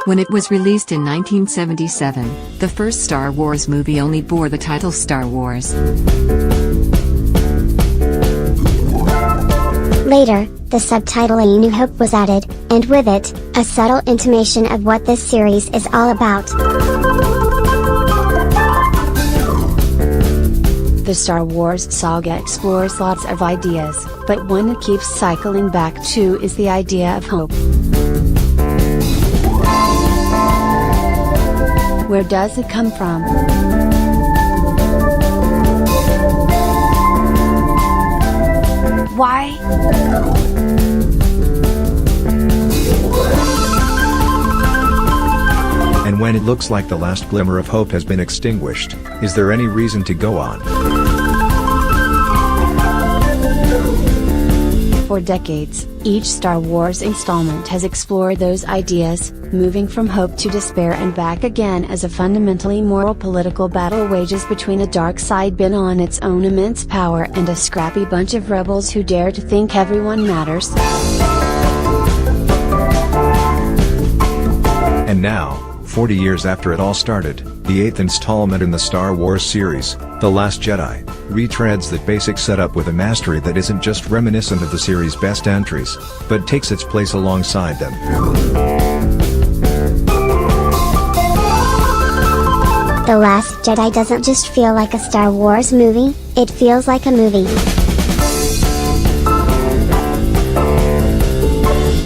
When it was released in 1977, the first Star Wars movie only bore the title Star Wars. Later, the subtitle A New Hope was added, and with it, a subtle intimation of what this series is all about. The Star Wars saga explores lots of ideas, but one it keeps cycling back to is the idea of hope. Where does it come from? Why? And when it looks like the last glimmer of hope has been extinguished, is there any reason to go on? For decades, each Star Wars installment has explored those ideas, moving from hope to despair and back again as a fundamentally moral political battle wages between a dark side bent on its own immense power and a scrappy bunch of rebels who dare to think everyone matters. And now, 40 years after it all started, the 8th installment in the Star Wars series, The Last Jedi, retreads that basic setup with a mastery that isn't just reminiscent of the series' best entries, but takes its place alongside them. The Last Jedi doesn't just feel like a Star Wars movie, it feels like a movie.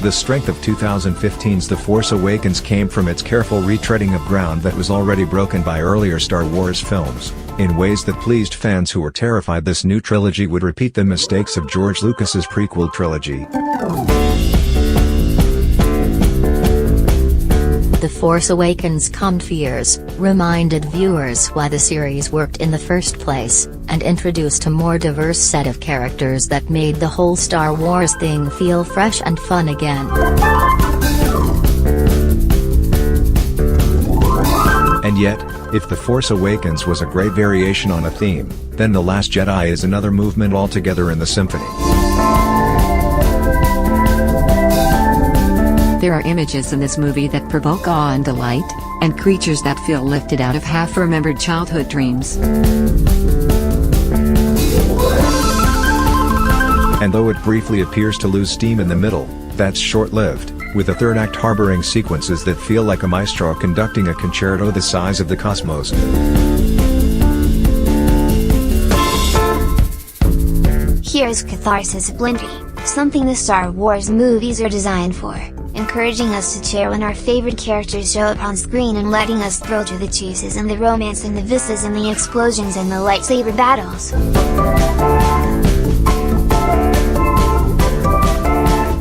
The strength of 2015's The Force Awakens came from its careful retreading of ground that was already broken by earlier Star Wars films, in ways that pleased fans who were terrified this new trilogy would repeat the mistakes of George Lucas's prequel trilogy. The Force Awakens calmed fears, reminded viewers why the series worked in the first place, and introduced a more diverse set of characters that made the whole Star Wars thing feel fresh and fun again. And yet, if The Force Awakens was a great variation on a theme, then The Last Jedi is another movement altogether in the symphony. There are images in this movie that provoke awe and delight, and creatures that feel lifted out of half-remembered childhood dreams. And though it briefly appears to lose steam in the middle, that's short-lived, with the third act harboring sequences that feel like a maestro conducting a concerto the size of the cosmos. Here's catharsis plenty, something the Star Wars movies are designed for, encouraging us to cheer when our favorite characters show up on screen and letting us thrill to the chases and the romance and the vistas and the explosions and the lightsaber battles.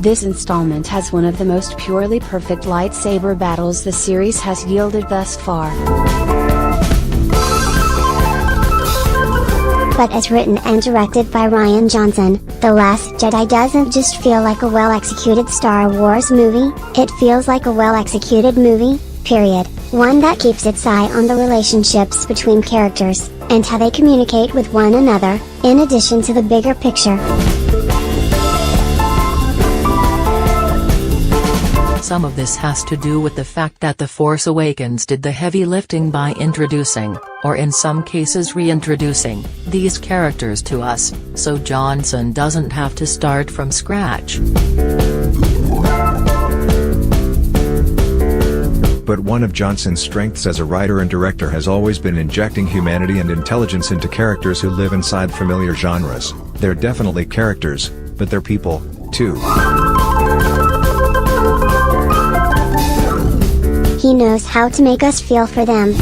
This installment has one of the most purely perfect lightsaber battles the series has yielded thus far. But as written and directed by Rian Johnson, The Last Jedi doesn't just feel like a well-executed Star Wars movie, it feels like a well-executed movie, period. One that keeps its eye on the relationships between characters, and how they communicate with one another, in addition to the bigger picture. Some of this has to do with the fact that The Force Awakens did the heavy lifting by introducing, or in some cases reintroducing, these characters to us, so Johnson doesn't have to start from scratch. But one of Johnson's strengths as a writer and director has always been injecting humanity and intelligence into characters who live inside familiar genres. They're definitely characters, but they're people, too. He knows how to make us feel for them.